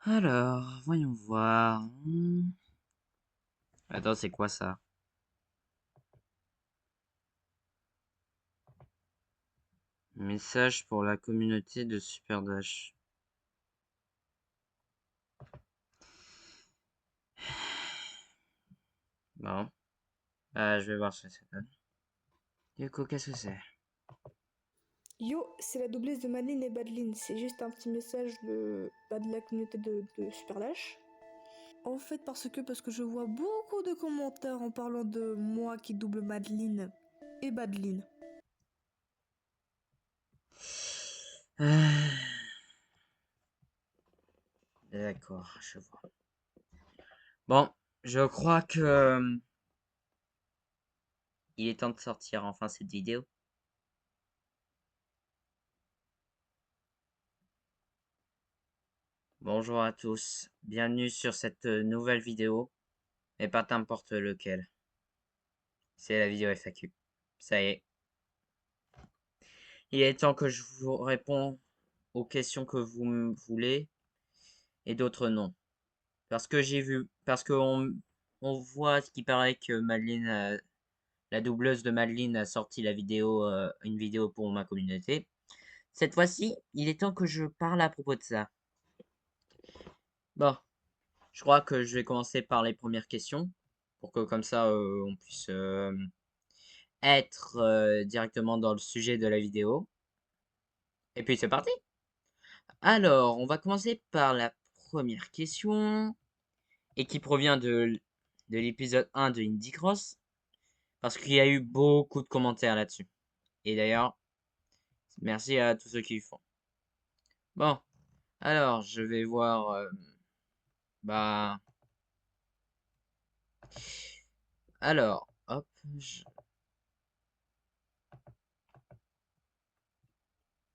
Alors, voyons voir. Attends, c'est quoi ça? Message pour la communauté de Super Dash. Bon, je vais voir ce que ça donne. Du coup, qu'est-ce que c'est? Yo, c'est la doublesse de Madeline et Badeline. C'est juste un petit message de la communauté de Super Dash. En fait, parce que je vois beaucoup de commentaires en parlant de moi qui double Madeline et Badeline. Euh, D'accord, je vois. Bon, je crois que il est temps de sortir enfin cette vidéo. Bonjour à tous, bienvenue sur cette nouvelle vidéo, mais pas n'importe lequel. C'est la vidéo FAQ. Ça y est, il est temps que je vous réponds aux questions que vous me voulez et d'autres non. Parce on voit ce qui paraît que la doubleuse de Madeleine a sorti une vidéo pour ma communauté. Cette fois-ci, il est temps que je parle à propos de ça. Bon, je crois que je vais commencer par les premières questions pour que comme ça on puisse être directement dans le sujet de la vidéo. Et puis c'est parti. Alors, on va commencer par la première question et qui provient de l'épisode 1 de Indie Cross. Parce qu'il y a eu beaucoup de commentaires là-dessus. Et d'ailleurs, merci à tous ceux qui le font. Bon, alors je vais voir. Bah, alors, hop,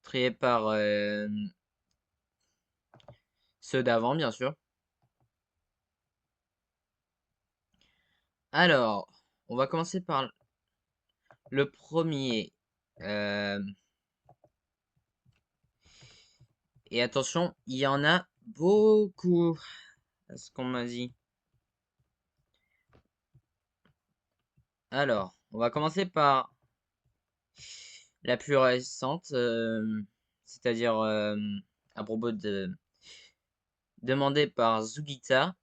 trier par ceux d'avant, bien sûr. Alors, on va commencer par le premier. Euh, et attention, il y en a beaucoup. À ce qu'on m'a dit. Alors, on va commencer par la plus récente, c'est-à-dire à propos de demandé par Zugita.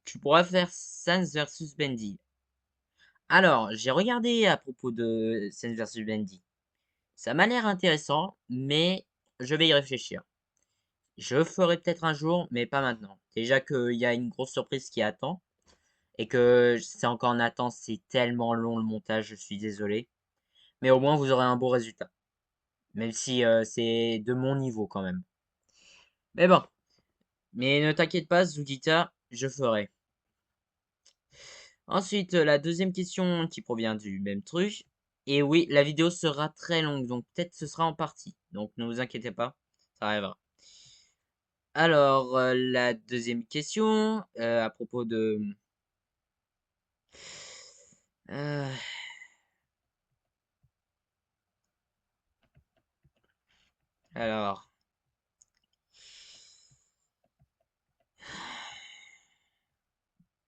Tu pourras faire Sans versus Bendy. Alors, j'ai regardé à propos de Sans versus Bendy. Ça m'a l'air intéressant, mais je vais y réfléchir. Je ferai peut-être un jour, mais pas maintenant. Déjà qu'il y a une grosse surprise qui attend, et que c'est encore en attente, c'est tellement long le montage, je suis désolé. Mais au moins, vous aurez un beau résultat. Même si c'est de mon niveau quand même. Mais bon, mais ne t'inquiète pas, Zugita, je ferai. Ensuite, la deuxième question qui provient du même truc. Et oui, la vidéo sera très longue, donc peut-être ce sera en partie. Donc ne vous inquiétez pas, ça arrivera. Alors, la deuxième question, à propos de... euh, alors,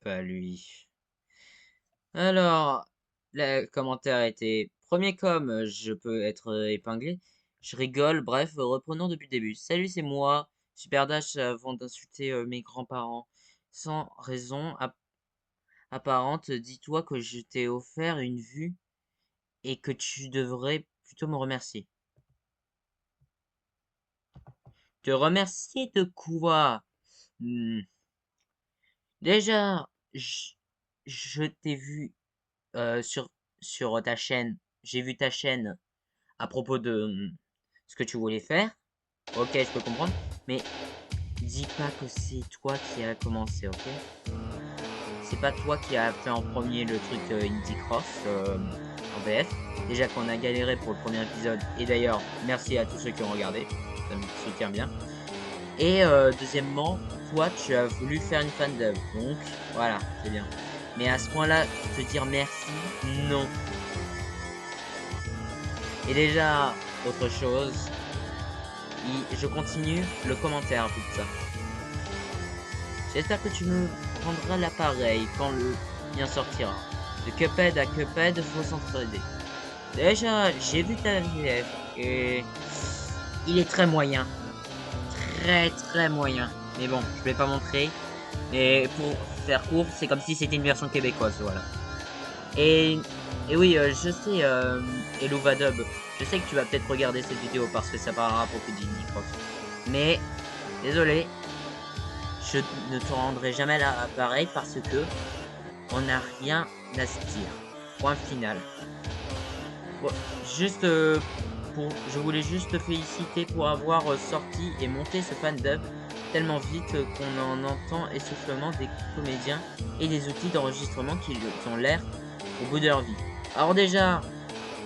pas lui. Alors, le commentaire était... Premier com, je peux être épinglé. Je rigole, bref, reprenons depuis le début. Salut, c'est moi, Super Dash, avant d'insulter mes grands-parents. Sans raison apparente, dis-toi que je t'ai offert une vue et que tu devrais plutôt me remercier. Te remercier de quoi? Hmm. Déjà, je t'ai vu euh, sur, sur ta chaîne. J'ai vu ta chaîne à propos de ce que tu voulais faire. Ok, je peux comprendre. Mais dis pas que c'est toi qui as commencé, ok? C'est pas toi qui as fait en premier le truc Indie Cross en VF. Déjà qu'on a galéré pour le premier épisode. Et d'ailleurs, merci à tous ceux qui ont regardé. Ça me soutient bien. Et deuxièmement, toi, tu as voulu faire une fan dub. Donc, voilà, c'est bien. Mais à ce point-là, te dire merci, non. Et déjà, autre chose, je continue le commentaire, tout ça. J'espère que tu me rendras l'appareil quand le mien sortira. De Cuphead à Cuphead, faut s'entraider. Déjà, j'ai vu ta VF et il est très moyen. Très moyen. Mais bon, je vais pas montrer. Mais pour faire court, c'est comme si c'était une version québécoise, voilà. Et, et oui, je sais, Elovadub, je sais que tu vas peut-être regarder cette vidéo parce que ça parlera beaucoup d'Indie. Mais, désolé, je ne te rendrai jamais l'appareil parce que on n'a rien à se dire. Point final. Bon, juste je voulais juste te féliciter pour avoir sorti et monté ce fandub tellement vite qu'on en entend essoufflement des comédiens et des outils d'enregistrement qui ont l'air au bout de leur vie. Alors déjà,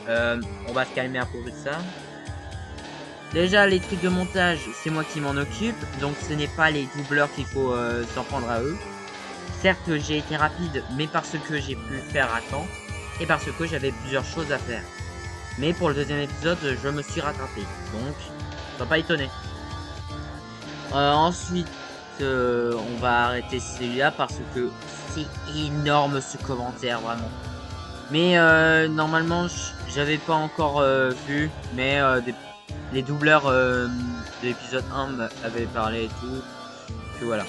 on va se calmer à propos de ça. Déjà, les trucs de montage, c'est moi qui m'en occupe, donc ce n'est pas les doubleurs qu'il faut s'en prendre à eux. Certes, j'ai été rapide, mais parce que j'ai pu faire à temps, et parce que j'avais plusieurs choses à faire. Mais pour le deuxième épisode, je me suis rattrapé, donc sois pas étonné. Ensuite, on va arrêter celui-là parce que c'est énorme ce commentaire, vraiment. Mais normalement, j'avais pas encore vu, mais les doubleurs de l'épisode 1 m'avaient parlé et tout. Que voilà.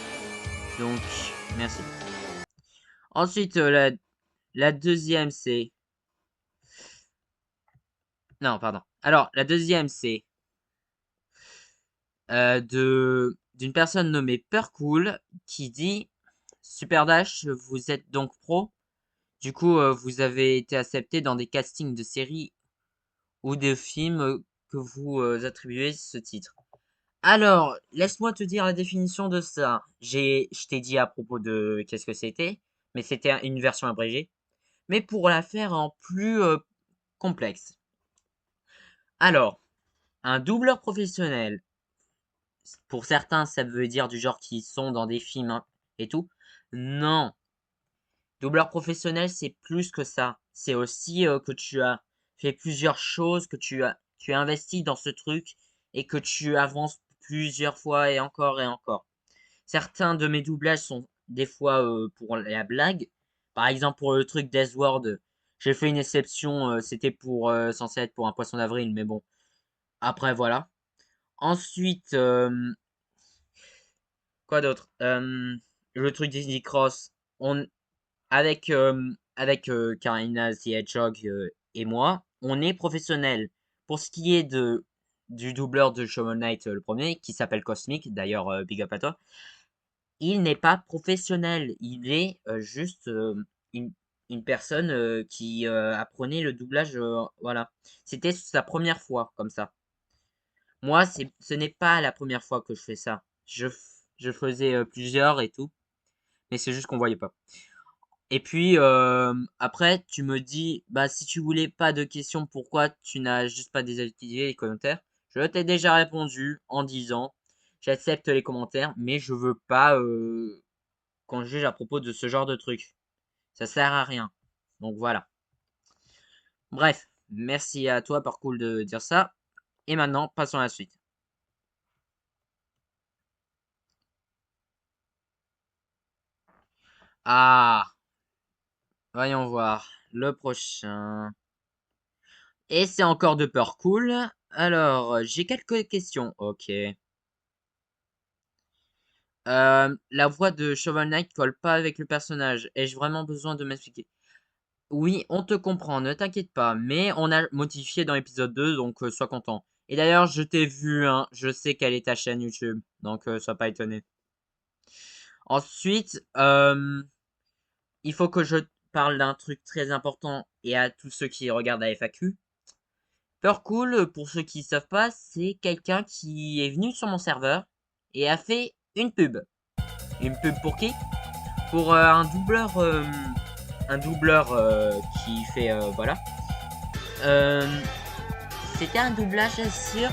Donc, merci. Ensuite, la deuxième, c'est... Non, pardon. Alors, la deuxième, c'est d'une personne nommée Percool qui dit Super Dash, vous êtes donc pro. Du coup, vous avez été accepté dans des castings de séries ou de films que vous attribuez ce titre. Alors, laisse-moi te dire la définition de ça. Je t'ai dit à propos de qu'est-ce que c'était, mais c'était une version abrégée. Mais pour la faire en plus complexe. Alors, un doubleur professionnel, pour certains, ça veut dire du genre qui sont dans des films hein, et tout. Non. Doubleur professionnel, c'est plus que ça. C'est aussi que tu as fait plusieurs choses, que tu as investi dans ce truc et que tu avances plusieurs fois et encore et encore. Certains de mes doublages sont des fois pour la blague. Par exemple, pour le truc Death World, j'ai fait une exception. C'était pour censé être pour un poisson d'avril, mais bon. Après, voilà. Ensuite, quoi d'autre? Le truc Disney Cross. On, avec Karina The Hedgehog et moi, on est professionnels. Pour ce qui est du doubleur de Shovel Knight, le premier, qui s'appelle Cosmic, d'ailleurs, big up à toi, il n'est pas professionnel. Il est juste une, une personne qui apprenait le doublage. Voilà. C'était sa première fois, comme ça. Moi, ce n'est pas la première fois que je fais ça. Je faisais plusieurs et tout, mais c'est juste qu'on voyait pas. Et puis après, tu me dis, bah si tu voulais pas de questions, pourquoi tu n'as juste pas désactivé les commentaires? Je t'ai déjà répondu en disant, j'accepte les commentaires, mais je veux pas qu'on juge à propos de ce genre de truc. Ça sert à rien. Donc voilà. Bref, merci à toi, Parcours, de dire ça. Et maintenant, passons à la suite. Ah, voyons voir. Le prochain. Et c'est encore de peur cool. Alors, j'ai quelques questions. Ok. La voix de Shovel Knight colle pas avec le personnage. Ai-je vraiment besoin de m'expliquer? Oui, on te comprend, ne t'inquiète pas. Mais on a modifié dans l'épisode 2, donc sois content. Et d'ailleurs, je t'ai vu, hein. Je sais quelle est ta chaîne YouTube. Donc, sois pas étonné. Ensuite, il faut que je parle d'un truc très important et à tous ceux qui regardent la FAQ. Purcool, pour ceux qui ne savent pas, c'est quelqu'un qui est venu sur mon serveur et a fait une pub. Une pub pour qui? Pour un doubleur qui fait voilà. Euh, C'était un doublage sur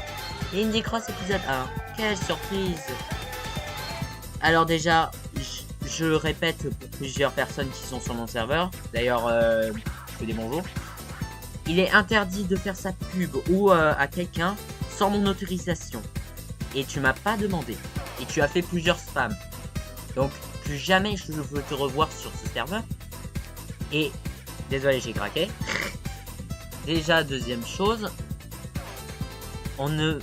Indie Cross épisode 1. Quelle surprise! Alors déjà, je le répète pour plusieurs personnes qui sont sur mon serveur. D'ailleurs, je fais des bonjours. Il est interdit de faire sa pub ou à quelqu'un sans mon autorisation. Et tu m'as pas demandé. Et tu as fait plusieurs spams. Donc, plus jamais je veux te revoir sur ce serveur. Et désolé, j'ai craqué. Déjà, deuxième chose, on ne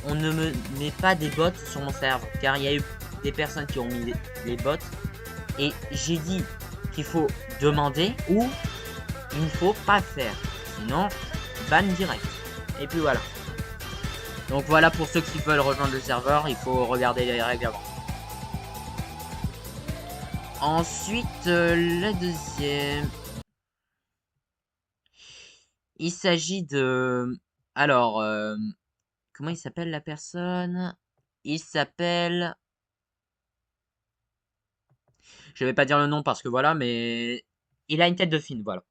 me met pas des bots sur mon serveur, car il y a eu des personnes qui ont mis les bots, et j'ai dit qu'il faut demander ou il ne faut pas faire, sinon ban direct. Et puis voilà. Donc voilà, pour ceux qui veulent rejoindre le serveur, il faut regarder les règles avant. Ensuite, la deuxième, il s'agit de... Alors, comment il s'appelle la personne? Il s'appelle... Je vais pas dire le nom parce que voilà, mais... Il a une tête de film, voilà.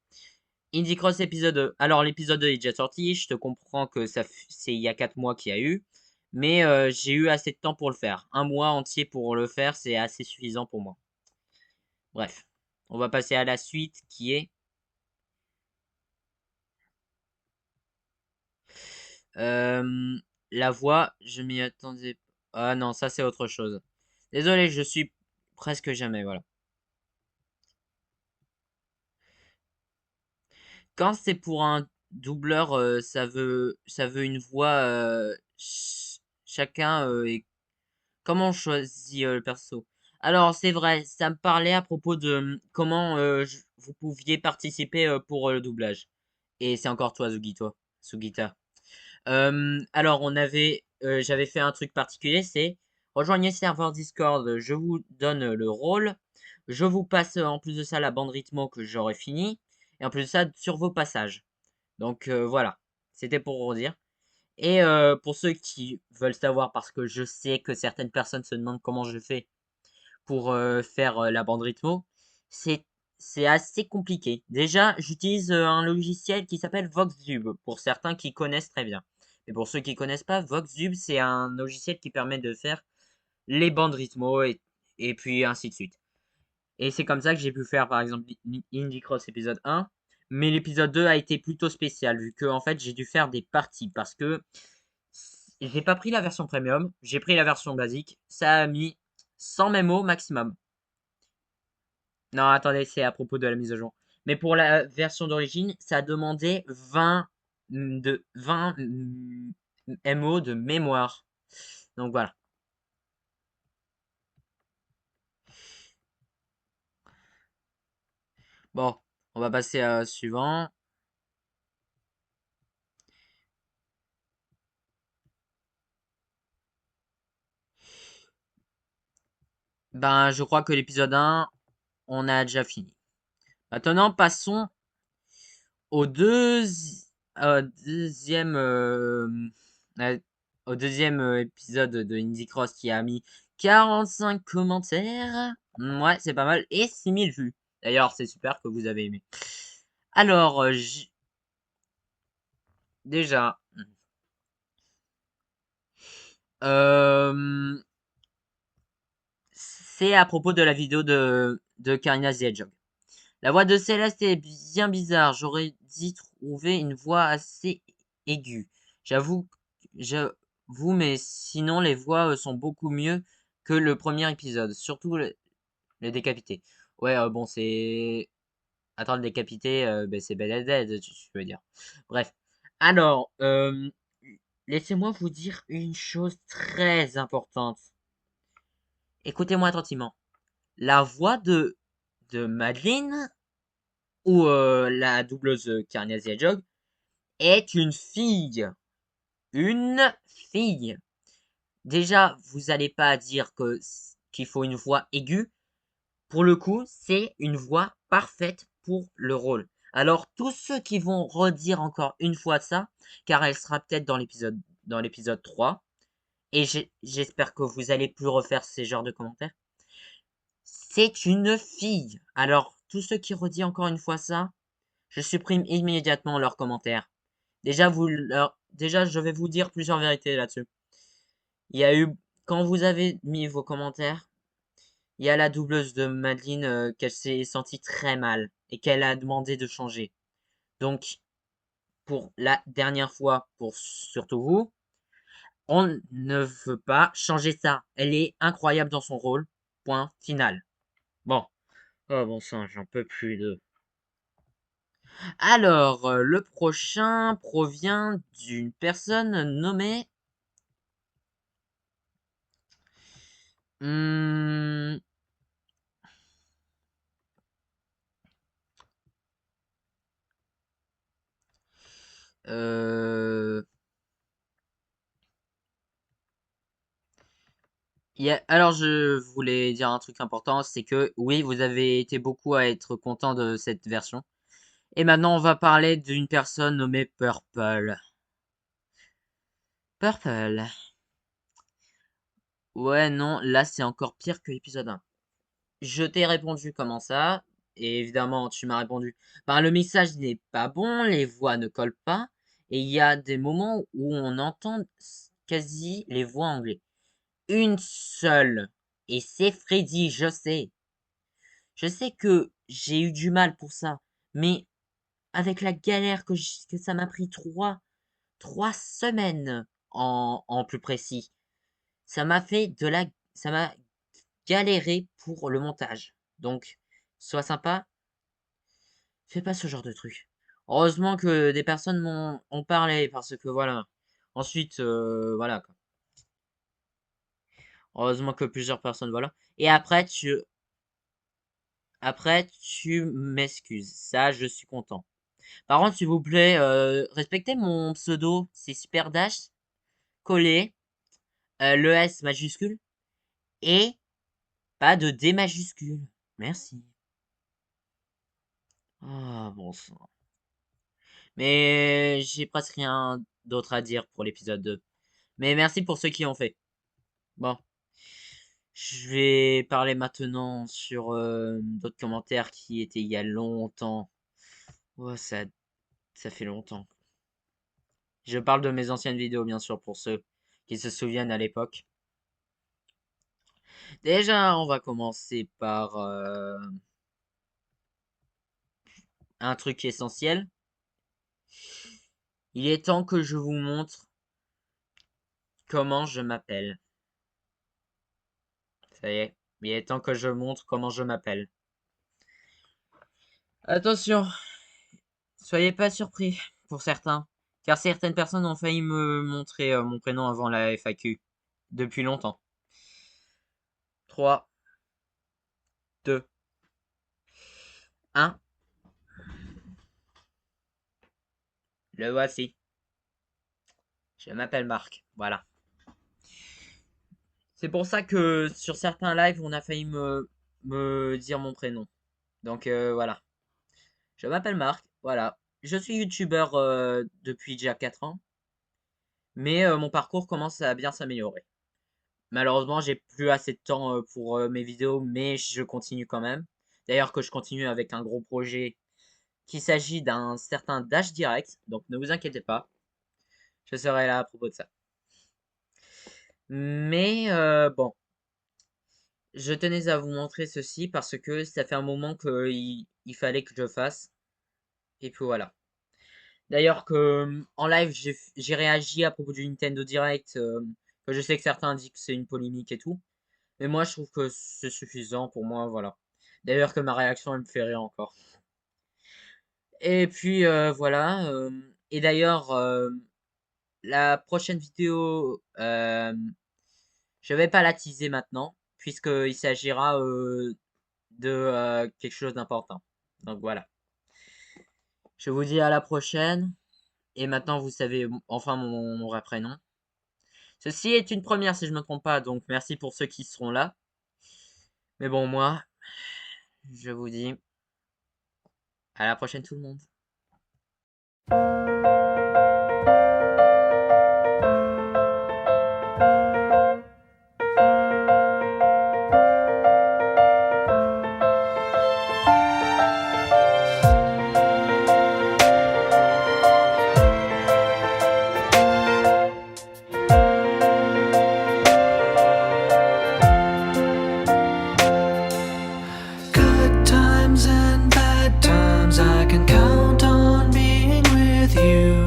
Indie Cross épisode 2. Alors l'épisode 2 est déjà sorti, je te comprends que c'est il y a 4 mois qu'il y a eu. Mais j'ai eu assez de temps pour le faire. Un mois entier pour le faire, c'est assez suffisant pour moi. Bref, on va passer à la suite qui est... la voix, je m'y attendais. Ah non, ça c'est autre chose. Désolé, je suis presque jamais, voilà. Quand c'est pour un doubleur, ça veut une voix. Chacun est. Comment on choisit le perso? Alors c'est vrai, ça me parlait à propos de comment vous pouviez participer pour le doublage. Et c'est encore toi, Sugita. Alors j'avais fait un truc particulier, c'est rejoignez le serveur Discord, je vous donne le rôle, je vous passe en plus de ça la bande rythmo que j'aurais fini, et en plus de ça sur vos passages. Donc voilà, c'était pour dire. Et pour ceux qui veulent savoir, parce que je sais que certaines personnes se demandent comment je fais pour faire la bande rythmo, c'est c'est assez compliqué. Déjà, j'utilise un logiciel qui s'appelle VoxDub, pour certains qui connaissent très bien. Mais pour ceux qui connaissent pas, VoxDub, c'est un logiciel qui permet de faire les bandes rythmo et puis ainsi de suite. Et c'est comme ça que j'ai pu faire par exemple Indie Cross épisode 1. Mais l'épisode 2 a été plutôt spécial vu que en fait j'ai dû faire des parties parce que j'ai pas pris la version premium, j'ai pris la version basique. Ça a mis 100 mémos maximum. Non, attendez, c'est à propos de la mise à jour. Mais pour la version d'origine, ça demandait 20 MO de mémoire. Donc voilà. Bon, on va passer à suivant. Ben, je crois que l'épisode 1, on a déjà fini. Maintenant, passons au deuxième, euh, au deuxième épisode de Indie Cross qui a mis 45 commentaires. Ouais, c'est pas mal. Et 6000 vues. D'ailleurs, c'est super que vous avez aimé. Alors, déjà, euh, c'est à propos de la vidéo de Karina The Hedgehog. La voix de Céleste est bien bizarre. J'aurais dit trouver une voix assez aiguë. J'avoue, j'avoue, mais sinon les voix sont beaucoup mieux que le premier épisode, surtout le décapité. Ouais, bon, c'est... Attends, le décapité, ben, c'est Bell and Dead, tu veux dire. Bref. Alors, laissez-moi vous dire une chose très importante. Écoutez-moi attentivement. La voix de Madeline ou la doubleuse Karnia The Hedgehog est une fille. Une fille. Déjà, vous allez pas dire qu'il faut une voix aiguë. Pour le coup, c'est une voix parfaite pour le rôle. Alors, tous ceux qui vont redire encore une fois ça, car elle sera peut-être dans l'épisode 3, et j'espère que vous allez plus refaire ces genres de commentaires. C'est une fille. Alors, tous ceux qui redisent encore une fois ça, je supprime immédiatement leurs commentaires. Déjà, je vais vous dire plusieurs vérités là-dessus. Il y a eu, quand vous avez mis vos commentaires, il y a la doubleuse de Madeleine qu'elle s'est sentie très mal et qu'elle a demandé de changer. Donc, pour la dernière fois, pour surtout vous, on ne veut pas changer ça. Elle est incroyable dans son rôle. Point final. Bon. Oh bon sang, j'en peux plus de... Alors, le prochain provient d'une personne nommée... Hmm, euh, Alors, je voulais dire un truc important, c'est que oui, vous avez été beaucoup à être content de cette version. Et maintenant, on va parler d'une personne nommée Purple. Purple. Ouais, non, là, c'est encore pire que l'épisode 1. Je t'ai répondu comment ça? Et évidemment, tu m'as répondu. Ben, le message n'est pas bon, les voix ne collent pas, et il y a des moments où on entend quasi les voix anglais. Une seule. Et c'est Freddy, je sais. Je sais que j'ai eu du mal pour ça, mais avec la galère que ça m'a pris trois semaines en plus précis, ça m'a galéré pour le montage. Donc, sois sympa, fais pas ce genre de truc. Heureusement que des personnes ont parlé parce que voilà. Ensuite, voilà quoi. Heureusement que plusieurs personnes voilà. Et après tu m'excuses. Ça, je suis content. Par contre, s'il vous plaît, respectez mon pseudo. C'est Super Dash collé, le S majuscule et pas de D majuscule. Merci. Ah bon sang. Mais j'ai presque rien d'autre à dire pour l'épisode 2. Mais merci pour ceux qui ont fait. Bon, je vais parler maintenant sur d'autres commentaires qui étaient il y a longtemps. Oh, ça fait longtemps. Je parle de mes anciennes vidéos, bien sûr, pour ceux qui se souviennent à l'époque. Déjà, on va commencer par un truc essentiel. Il est temps que je vous montre comment je m'appelle. Ça y est, il est temps que je montre comment je m'appelle. Attention, soyez pas surpris pour certains, car certaines personnes ont failli me montrer mon prénom avant la FAQ, depuis longtemps. 3, 2, 1. Le voici. Je m'appelle Marc, voilà. C'est pour ça que sur certains lives, on a failli me dire mon prénom. Donc voilà. Je m'appelle Marc, voilà. Je suis youtubeur depuis déjà 4 ans, mais mon parcours commence à bien s'améliorer. Malheureusement, j'ai plus assez de temps pour mes vidéos, mais je continue quand même. D'ailleurs que je continue avec un gros projet qu'il s'agit d'un certain Dash Direct, donc ne vous inquiétez pas, je serai là à propos de ça. Mais bon, je tenais à vous montrer ceci parce que ça fait un moment qu'il fallait que je fasse. Et puis voilà. D'ailleurs que en live, j'ai réagi à propos du Nintendo Direct, que je sais que certains disent que c'est une polémique et tout. Mais moi, je trouve que c'est suffisant pour moi, voilà. D'ailleurs que ma réaction, elle me fait rire encore. Et puis voilà. Et d'ailleurs, la prochaine vidéo, je vais pas la teaser maintenant, puisqu'il s'agira de quelque chose d'important. Donc voilà. Je vous dis à la prochaine. Et maintenant, vous savez enfin mon vrai prénom. Ceci est une première si je ne me trompe pas, donc merci pour ceux qui seront là. Mais bon, moi, je vous dis à la prochaine tout le monde. Good times and bad times, I can count on being with you.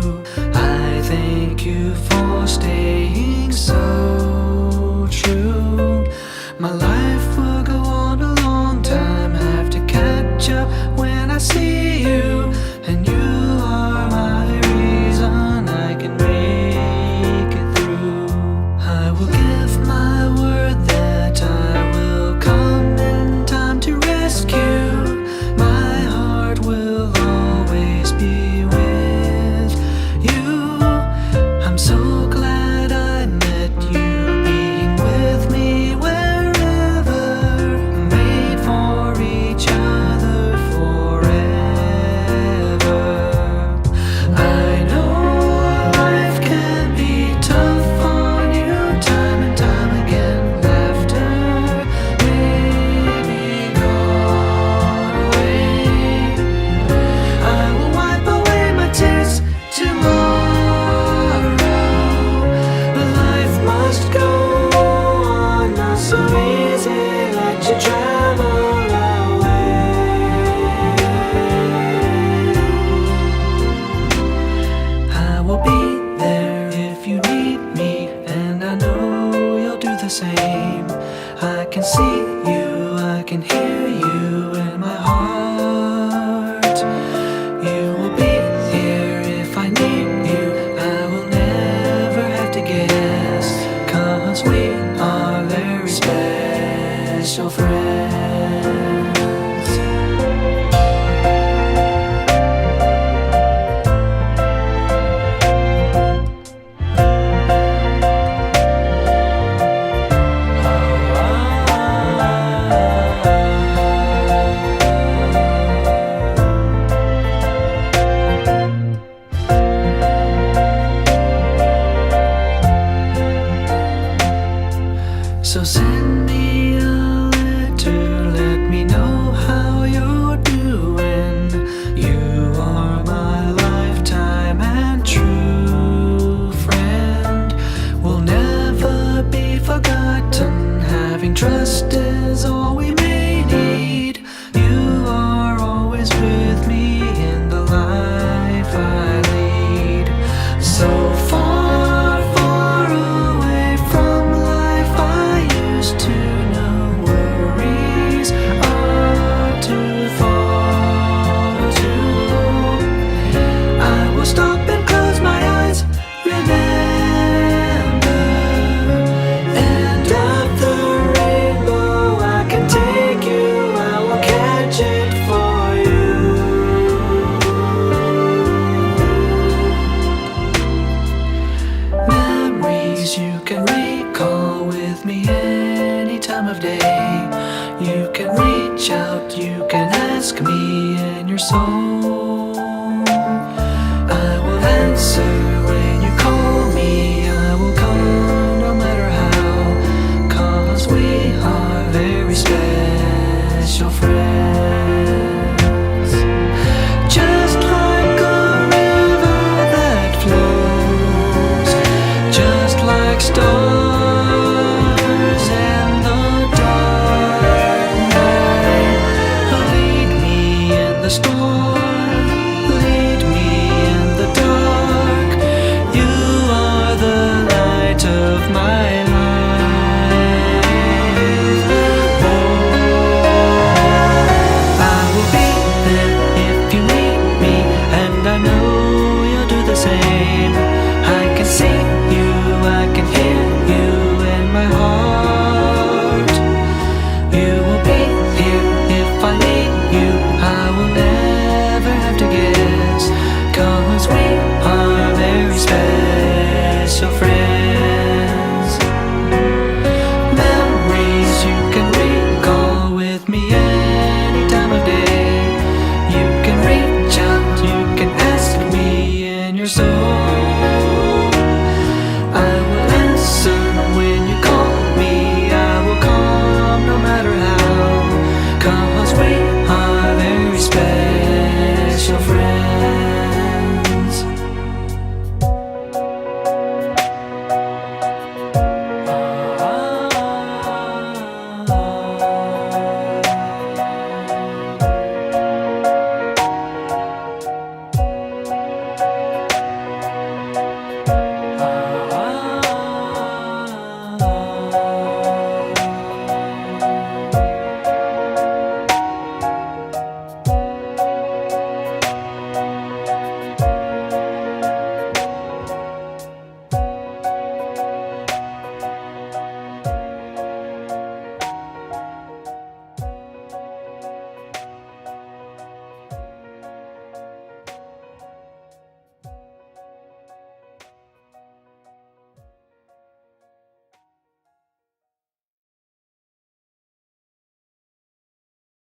see you, I can hear you in my heart. You will be here if I need you. I will never have to guess, 'cause we are very special friends. So send me a letter, let me know how you're doing. You are my lifetime and true friend. We'll never be forgotten. Having trust is all we may need. You are always with me in the life I lead. So far, far away from life I used to know. Worries are too far to. I will stop and close my eyes. Remember, end of the rainbow, I can take you. I will catch it for you. Memories you can recall with me any time of day. You can reach out, you can ask me in your soul. I will answer when you call me. I will come no matter how, 'cause we are very special friends.